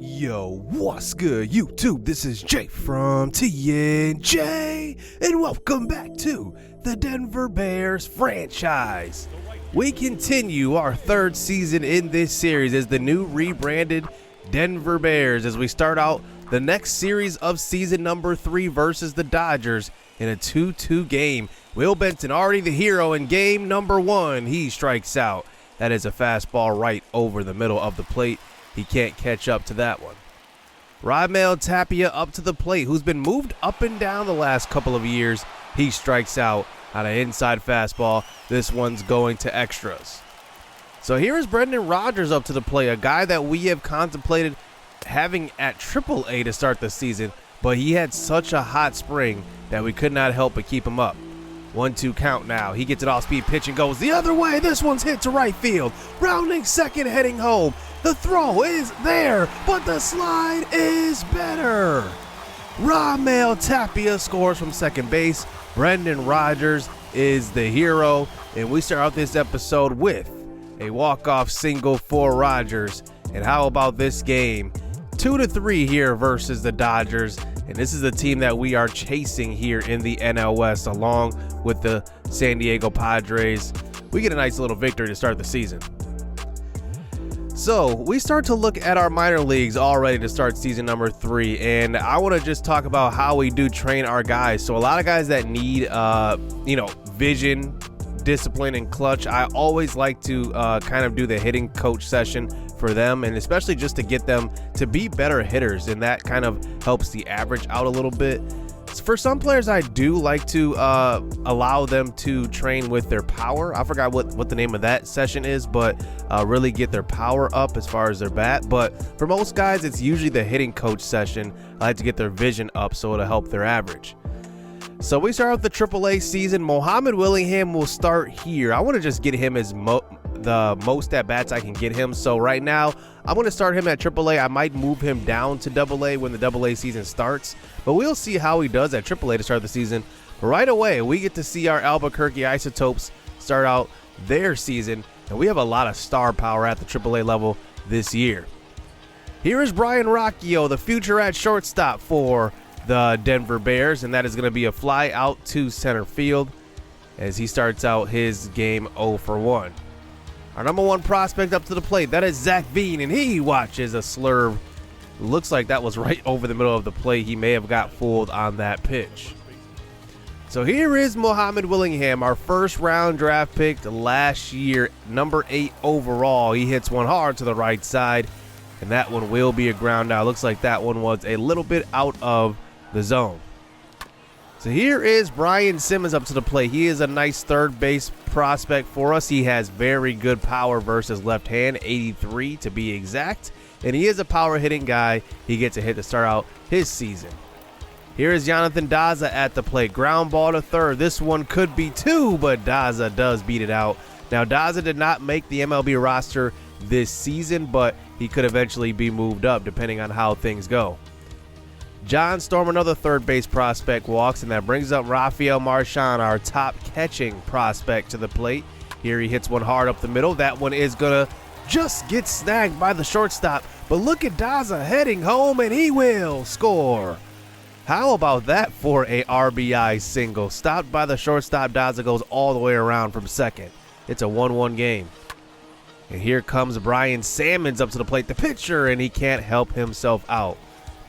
Yo, what's good, YouTube? This is Jay from TNJ, and welcome back to the Denver Bears franchise. We continue our third season in this series as the new rebranded Denver Bears as we start out the next series of season number 3 versus the Dodgers in a 2-2 game. Will Benson already the hero in game number 1. He strikes out. That is a fastball right over the middle of the plate. He can't catch up to that one. Raimel Tapia up to the plate, who's been moved up and down the last couple of years. He strikes out on an inside fastball. This one's going to extras. So here is Brendan Rodgers up to the plate, a guy that we have contemplated having at AAA to start the season, but he had such a hot spring that we could not help but keep him up. 1-2 count now. He gets it off speed pitch and goes the other way. This one's hit to right field. Rounding second, heading home. The throw is there, but the slide is better. Raimel Tapia scores from second base. Brendan Rodgers is the hero, and we start out this episode with a walk-off single for Rodgers. And how about this game? 2-3 here versus the Dodgers, and this is the team that we are chasing here in the NL West along with the San Diego Padres. We get a nice little victory to start the season. So we start to look at our minor leagues already to start season number 3, and I want to just talk about how we do train our guys. So a lot of guys that need vision, discipline, and clutch, I always like to kind of do the hitting coach session for them, and especially just to get them to be better hitters, and that kind of helps the average out a little bit. For some players, I do like to allow them to train with their power. I forgot what the name of that session is, but really get their power up as far as their bat. But for most guys, it's usually the hitting coach session. I like to get their vision up so it'll help their average. So we start out the AAA season. Mohamed Willingham will start here. I want to just get him as the most at bats I can get him. So right now, I'm going to start him at AAA. I might move him down to AA when the AA season starts, but we'll see how he does at AAA to start the season. But right away, we get to see our Albuquerque Isotopes start out their season, and we have a lot of star power at the AAA level this year. Here is Brian Rocchio, the future at shortstop for the Denver Bears, and that is going to be a fly out to center field as he starts out his game 0 for 1. Our number 1 prospect up to the plate, that is Zach Veen, and he watches a slurve. Looks like that was right over the middle of the plate. He may have got fooled on that pitch. So here is Mohamed Willingham, our first round draft pick last year, number 8 overall. He hits one hard to the right side, and that one will be a ground out. Looks like that one was a little bit out of the zone. So here is Brian Simmons up to the plate. He is a nice third base prospect for us. He has very good power versus left hand, 83 to be exact. And he is a power hitting guy. He gets a hit to start out his season. Here is Jonathan Daza at the plate. Ground ball to third. This one could be 2, but Daza does beat it out. Now Daza did not make the MLB roster this season, but he could eventually be moved up depending on how things go. John Storm, another third base prospect, walks, and that brings up Rafael Marchand, our top catching prospect, to the plate. Here he hits one hard up the middle. That one is going to just get snagged by the shortstop. But look at Daza heading home, and he will score. How about that for a RBI single? Stopped by the shortstop, Daza goes all the way around from second. It's a 1-1 game. And here comes Brian Sammons up to the plate, the pitcher, and he can't help himself out.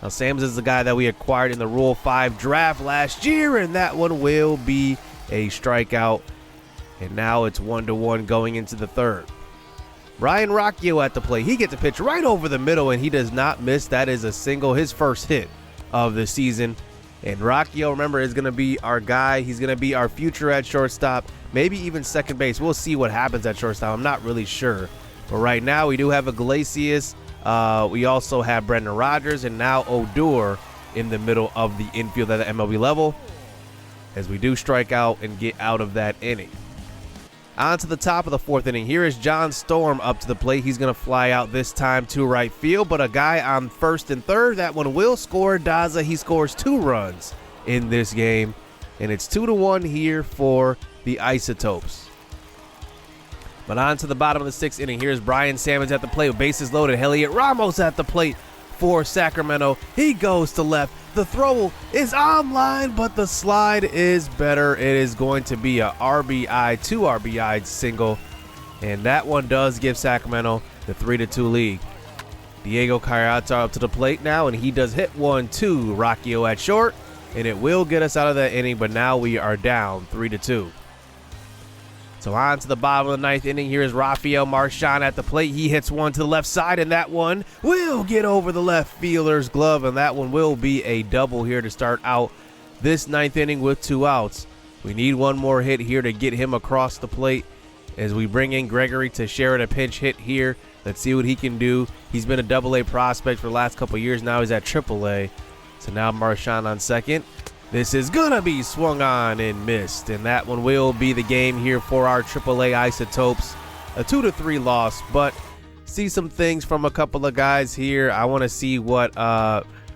Now, Sammons is the guy that we acquired in the Rule 5 draft last year, and that one will be a strikeout. And now it's 1-1 going into the third. Brian Rocchio at the plate. He gets a pitch right over the middle, and he does not miss. That is a single, his first hit of the season. And Rocchio, remember, is going to be our guy. He's going to be our future at shortstop, maybe even second base. We'll see what happens at shortstop. I'm not really sure. But right now, we do have Iglesias. We also have Brendan Rodgers and now Odor in the middle of the infield at the MLB level as we do strike out and get out of that inning. On to the top of the 4th inning. Here is John Storm up to the plate. He's going to fly out this time to right field, but a guy on first and third, that one will score. Daza, he scores 2 runs in this game, and it's 2-1 here for the Isotopes. But on to the bottom of the 6th inning. Here's Brian Sammons at the plate with bases loaded. Heliot Ramos at the plate for Sacramento. He goes to left. The throw is online, but the slide is better. It is going to be a RBI, 2 RBI single, and that one does give Sacramento the 3-2 lead. Diego Carrata up to the plate now, and he does hit 1-2. Rocchio at short, and it will get us out of that inning, but now we are down 3-2. So on to the bottom of the 9th inning. Here is Rafael Marchand at the plate. He hits one to the left side, and that one will get over the left fielder's glove, and that one will be a double here to start out this 9th inning with 2 outs. We need one more hit here to get him across the plate as we bring in Gregory Teixeira, a pinch hit here. Let's see what he can do. He's been a Double-A prospect for the last couple of years. Now he's at Triple-A. So now Marchand on second. This is going to be swung on and missed, and that one will be the game here for our AAA Isotopes. A 2-3 loss, but see some things from a couple of guys here. I want to see what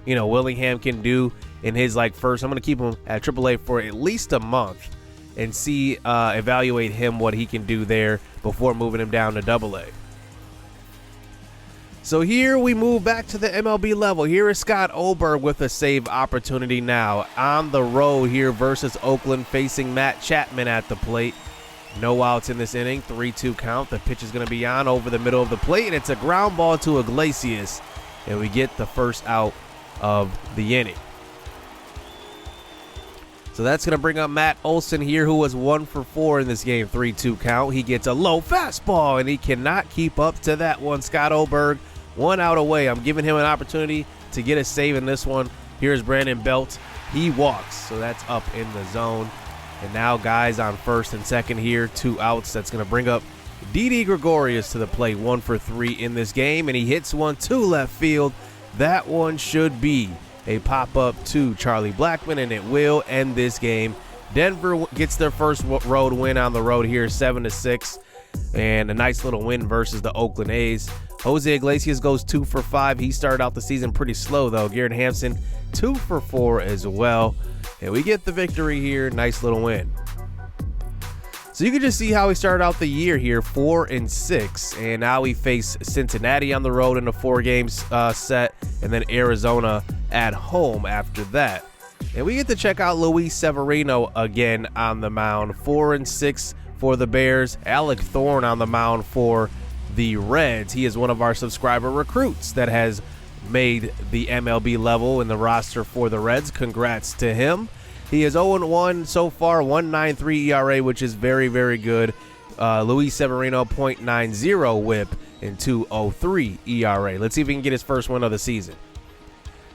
Willingham can do in his first. I'm going to keep him at AAA for at least a month and see, evaluate him, what he can do there before moving him down to AA. So here we move back to the MLB level. Here is Scott Oberg with a save opportunity now on the road here versus Oakland, facing Matt Chapman at the plate. No outs in this inning, 3-2 count. The pitch is going to be on over the middle of the plate, and it's a ground ball to Iglesias, and we get the first out of the inning. So that's going to bring up Matt Olson here, who was 1 for 4 in this game, 3-2 count. He gets a low fastball, and he cannot keep up to that one. Scott Oberg, 1 out away. I'm giving him an opportunity to get a save in this one. Here's Brandon Belt. He walks, so that's up in the zone. And now guys on first and second here, 2 outs. That's going to bring up Didi Gregorius to the plate, 1 for 3 in this game, and he hits one to left field. That one should be a pop-up to Charlie Blackmon, and it will end this game. Denver gets their first road win on the road here, 7-6, and a nice little win versus the Oakland A's. Jose Iglesias goes 2 for 5. He started out the season pretty slow, though. Garrett Hampson, 2 for 4 as well. And we get the victory here. Nice little win. So you can just see how we started out the year here, 4-6. And now we face Cincinnati on the road in a 4-game set, and then Arizona at home after that. And we get to check out Luis Severino again on the mound, 4-6 for the Bears. Alec Thorne on the mound for the Reds. He is one of our subscriber recruits that has made the MLB level in the roster for the Reds. Congrats to him. He is 0-1 so far, 1.93 ERA, which is very, very good. Luis Severino, 0.90 whip and 2.03 ERA. Let's see if we can get his first win of the season.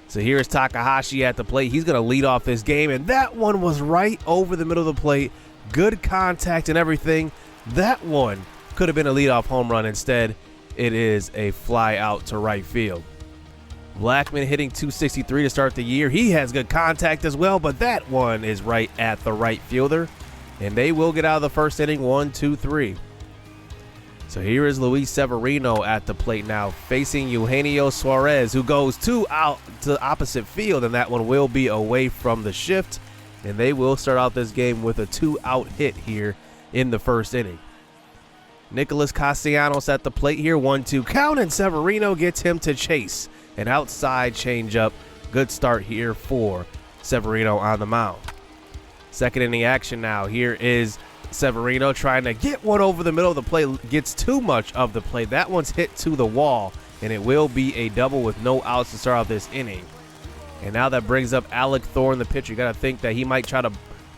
So here's Takahashi at the plate. He's going to lead off this game, and that one was right over the middle of the plate. Good contact and everything. That one could have been a leadoff home run. Instead, it is a fly out to right field. Blackmon hitting .263 to start the year. He has good contact as well, but that one is right at the right fielder, and they will get out of the first inning 1-2-3. So here is Luis Severino at the plate now, facing Eugenio Suarez, who goes 2 out to the opposite field, and that one will be away from the shift, and they will start out this game with a 2-out hit here in the first inning. Nicholas Castellanos at the plate here, 1-2 count, and Severino gets him to chase. An outside changeup. Good start here for Severino on the mound. Second inning action now. Here is Severino trying to get one over the middle of the plate. Gets too much of the plate. That one's hit to the wall, and it will be a double with no outs to start out this inning. And now that brings up Alec Thorne, the pitcher. You got to think that he might try to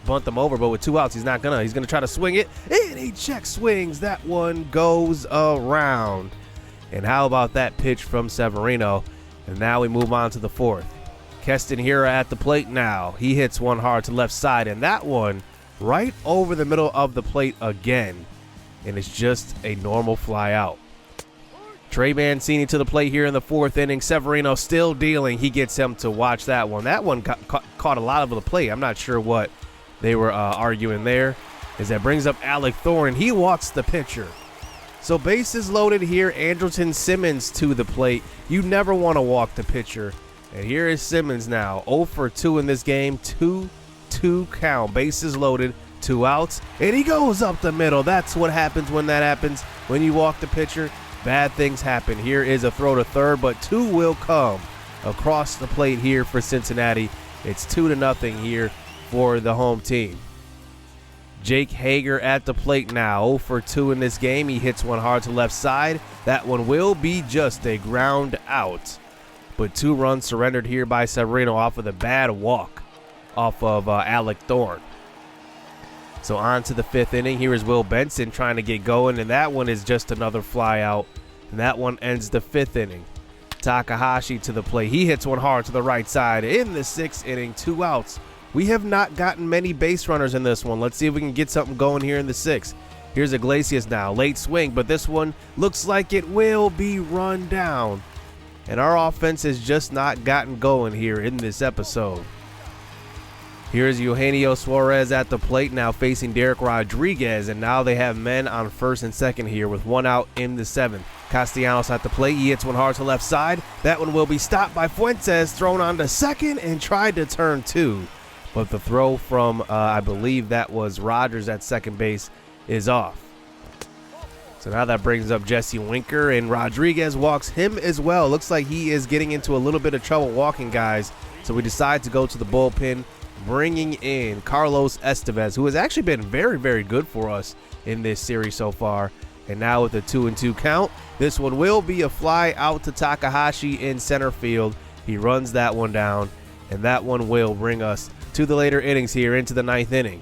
bunt them over, but with 2 outs, he's not gonna. He's gonna try to swing it, and he check swings. That one goes around. And how about that pitch from Severino? And now we move on to the 4th. Keston Hiura at the plate now. He hits one hard to left side, and that one right over the middle of the plate again. And it's just a normal fly out. Trey Mancini to the plate here in the 4th inning. Severino still dealing. He gets him to watch that one. That one caught a lot of the plate. I'm not sure what they were arguing there. As that brings up Alec Thorne. He walks the pitcher. So bases loaded here. Andrelton Simmons to the plate. You never want to walk the pitcher. And here is Simmons now. 0 for 2 in this game. 2-2 count. Bases loaded. 2 outs. And he goes up the middle. That's what happens when that happens. When you walk the pitcher, bad things happen. Here is a throw to third, but 2 will come across the plate here for Cincinnati. It's 2-0 here for the home team. Jake Hager at the plate now, 0 for 2 in this game. He hits one hard to left side. That one will be just a ground out. But 2 runs surrendered here by Severino off of the bad walk off of Alec Thorne. So on to the 5th inning. Here is Will Benson trying to get going, and that one is just another fly out. And that one ends the 5th inning. Takahashi to the plate. He hits one hard to the right side in the 6th inning. 2 outs. We have not gotten many base runners in this one. Let's see if we can get something going here in the 6th. Here's Iglesias now. Late swing, but this one looks like it will be run down. And our offense has just not gotten going here in this episode. Here's Eugenio Suarez at the plate now facing Derek Rodriguez. And now they have men on 1st and 2nd here with 1 out in the 7th. Castellanos at the plate. He hits one hard to left side. That one will be stopped by Fuentes, thrown on to 2nd and tried to turn 2. But the throw from, I believe that was Rogers at 2nd base, is off. So now that brings up Jesse Winker, and Rodriguez walks him as well. Looks like he is getting into a little bit of trouble walking guys. So we decide to go to the bullpen, bringing in Carlos Estevez, who has actually been very, very good for us in this series so far. And now with a 2-2 count, this one will be a fly out to Takahashi in center field. He runs that one down, and that one will bring us to the later innings here into the 9th inning.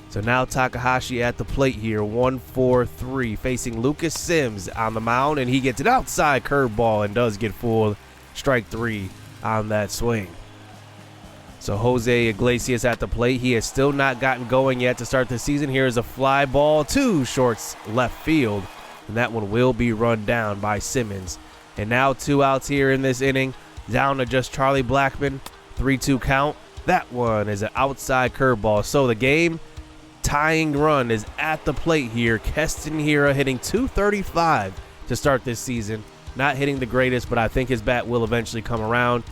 So now Takahashi at the plate here, 1-4-3, facing Lucas Sims on the mound, and he gets an outside curveball and does get fooled. Strike 3 on that swing. So Jose Iglesias at the plate. He has still not gotten going yet to start the season. Here is a fly ball to short's left field, and that one will be run down by Simmons. And now 2 outs here in this inning, down to just Charlie Blackmon. 3-2 count. That one is an outside curveball. So the game tying run is at the plate here. Keston Hiura hitting .235 to start this season. Not hitting the greatest, but I think his bat will eventually come around.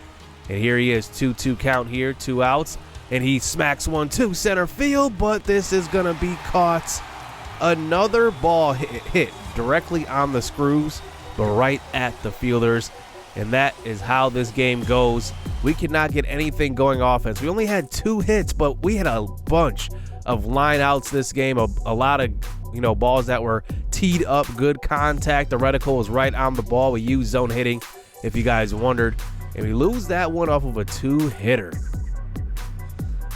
And here he is, 2-2 count here, 2 outs. And he smacks one to center field, but this is going to be caught. Another ball hit directly on the screws, but right at the fielders. And that is how this game goes. We could not get anything going offense. We only had 2 hits, but we had a bunch of line outs this game. A lot of, balls that were teed up, good contact. The reticle was right on the ball. We used zone hitting, if you guys wondered. And we lose that one off of a 2-hitter.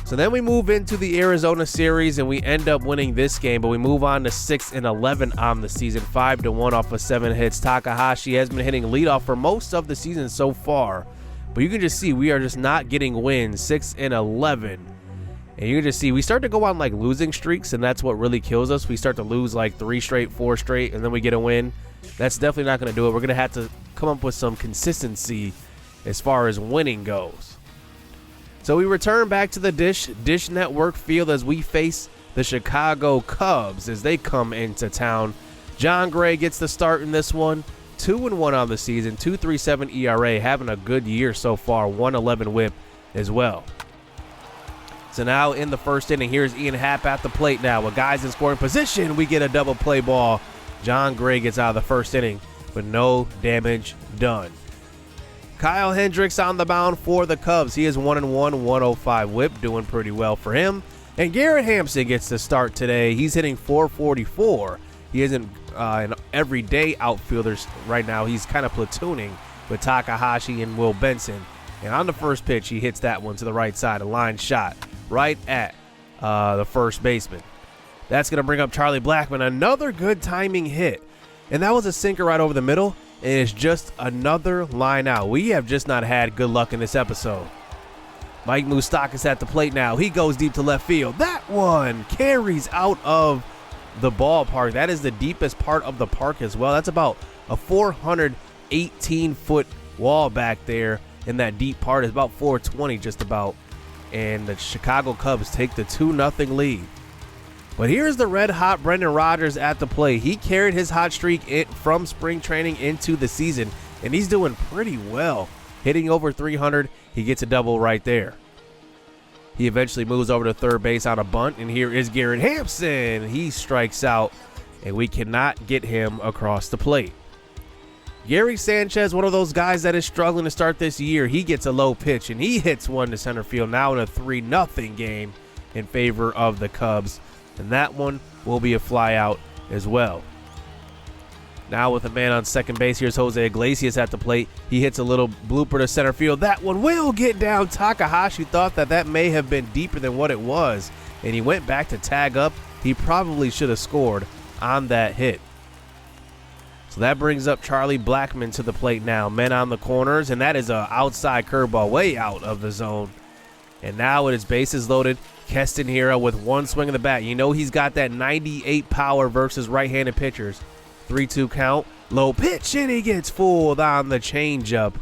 So then we move into the Arizona series, and we end up winning this game, but we move on to 6-11 on the season, 5-1 off of 7 hits. Takahashi has been hitting leadoff for most of the season so far, but you can just see we are just not getting wins. 6-11, and you can just see we start to go on like losing streaks, and that's what really kills us. We start to lose like 3 straight, 4 straight, and then we get a win. That's definitely not going to do it. We're going to have to come up with some consistency as far as winning goes. So we return back to the Dish Network field as we face the Chicago Cubs as they come into town. John Gray gets the start in this one. 2-1 on the season, 2.37 ERA, having a good year so far, 1.11 whip as well. So now in the 1st inning, here's Ian Happ at the plate now. With guys in scoring position, we get a double play ball. John Gray gets out of the 1st inning, but no damage done. Kyle Hendricks on the mound for the Cubs. He is 1-1, 105 whip, doing pretty well for him. And Garrett Hampson gets the start today. He's hitting .444. He isn't an everyday outfielder right now. He's kind of platooning with Takahashi and Will Benson. And on the first pitch, he hits that one to the right side, a line shot right at the first baseman. That's going to bring up Charlie Blackmon, another good timing hit. And that was a sinker right over the middle. And it's just another line out. We have just not had good luck in this episode. Mike Moustakas at the plate now. He goes deep to left field. That one carries out of the ballpark. That is the deepest part of the park as well. That's about a 418-foot wall back there in that deep part. It's about 420 just about. And the Chicago Cubs take the 2-0 lead. But here's the red-hot Brendan Rodgers at the plate. He carried his hot streak from spring training into the season, and he's doing pretty well. Hitting over 300, he gets a double right there. He eventually moves over to third base on a bunt, and here is Garrett Hampson. He strikes out, and we cannot get him across the plate. Gary Sanchez, one of those guys that is struggling to start this year, he gets a low pitch and he hits one to center field, now in a 3-0 game in favor of the Cubs. And that one will be a fly out as well. Now with a man on second base, here's Jose Iglesias at the plate. He hits a little blooper to center field. That one will get down. Takahashi thought that may have been deeper than what it was, and he went back to tag up. He probably should have scored on that hit. So that brings up Charlie Blackmon to the plate now. Men on the corners, and that is an outside curveball way out of the zone. And now with his bases loaded, Keston Hiura with one swing of the bat. You know he's got that 98 power versus right-handed pitchers. 3-2 count, low pitch, and he gets fooled on the changeup.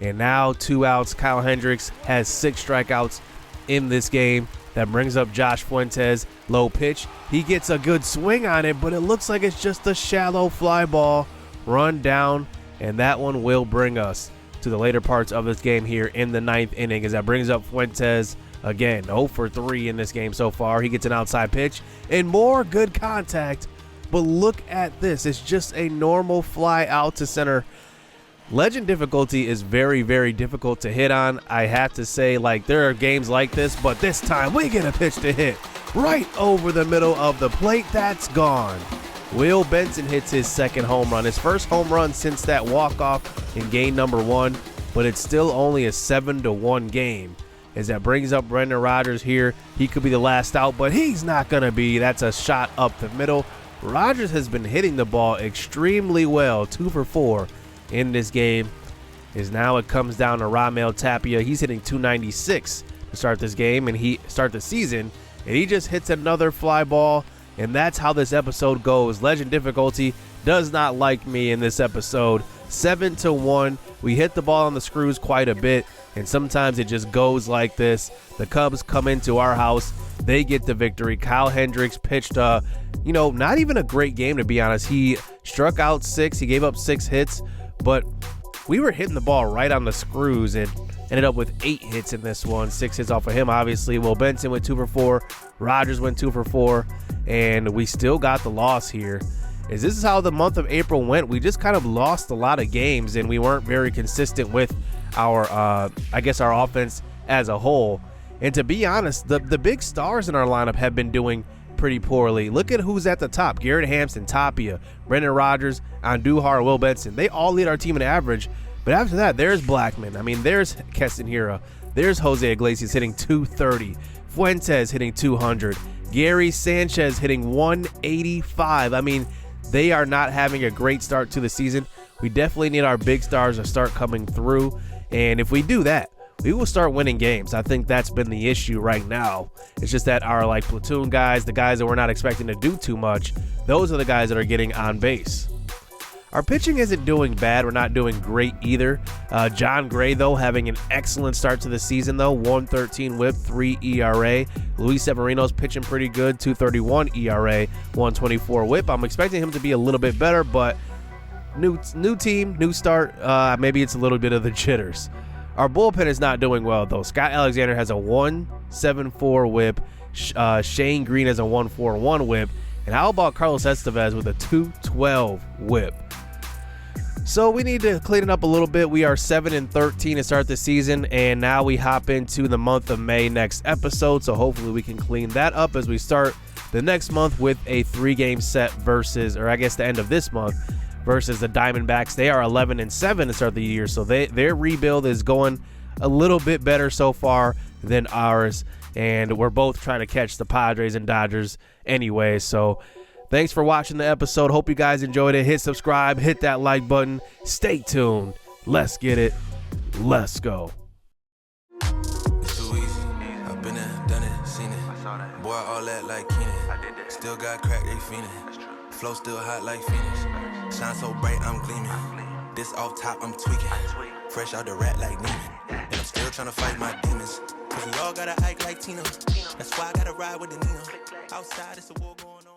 And now 2 outs. Kyle Hendricks has 6 strikeouts in this game. That brings up Josh Fuentes. Low pitch. He gets a good swing on it, but it looks like it's just a shallow fly ball. Run down, and that one will bring us to the later parts of this game here in the 9th inning, as that brings up Fuentes again. 0 for 3 in this game so far. He gets an outside pitch and more good contact. But look at this. It's just a normal fly out to center. Legend difficulty is very, very difficult to hit on. I have to say, like, there are games like this, but this time we get a pitch to hit right over the middle of the plate. That's gone. Will Benson hits his second home run. His first home run since that walk-off in game number 1, but it's still only a 7-1 game. As that brings up Brendan Rodgers here. He could be the last out, but he's not going to be. That's a shot up the middle. Rodgers has been hitting the ball extremely well, 2 for 4 in this game. As now it comes down to Ramel Tapia. He's hitting 296 to start this game, and he start the season, and he just hits another fly ball, and that's how this episode goes. Legend difficulty does not like me in this episode. 7-1. We hit the ball on the screws quite a bit, and sometimes it just goes like this. The Cubs come into our house. They get the victory. Kyle Hendricks pitched not even a great game, to be honest. He struck out 6. He gave up 6 hits, but we were hitting the ball right on the screws and ended up with 8 hits in this one. 6 hits off of him, obviously. Will Benson went 2 for 4. Rodgers went 2 for 4, and we still got the loss here. This is how the month of April went. We just kind of lost a lot of games, and we weren't very consistent with our, our offense as a whole. And to be honest, the big stars in our lineup have been doing pretty poorly. Look at who's at the top. Garrett Hampson, Tapia, Brendan Rodgers, Andujar, Will Benson. They all lead our team in average. But after that, there's Blackmon. I mean, there's Keston Hiura. There's Jose Iglesias hitting 230. Fuentes hitting 200. Gary Sanchez hitting 185. I mean, they are not having a great start to the season. We definitely need our big stars to start coming through. And if we do that, we will start winning games. I think that's been the issue right now. It's just that our platoon guys, the guys that we're not expecting to do too much, those are the guys that are getting on base. Our pitching isn't doing bad. We're not doing great either. John Gray, though, having an excellent start to the season, though. 1.13 whip, 3 ERA. Luis Severino's pitching pretty good, 2.31 ERA, 1.24 whip. I'm expecting him to be a little bit better, but new team, new start. Maybe it's a little bit of the jitters. Our bullpen is not doing well, though. Scott Alexander has a 1.74 whip. Shane Green has a 1.41 whip. And how about Carlos Estevez with a 2.12 whip? So we need to clean it up a little bit. We are 7-13 to start the season, and now we hop into the month of May next episode. So hopefully we can clean that up as we start the next month with a 3-game set versus, or I guess the end of this month, versus the Diamondbacks. They are 11-7 to start the year, so their rebuild is going a little bit better so far than ours, and we're both trying to catch the Padres and Dodgers anyway. So thanks for watching the episode. Hope you guys enjoyed it. Hit subscribe, hit that like button. Stay tuned. Let's get it. Let's go. It's too easy. I've been there, done it, seen it. Boy, all that like Keenan. Still got crack, they fiendin'. Flow still hot like Phoenix. Shine so bright, I'm gleaming. This off top, I'm tweaking. Fresh out the rat like Neiman. And I'm still trying to fight my demons. Cause we all gotta act like Tina. That's why I gotta ride with the Nina. Outside, it's a war going on.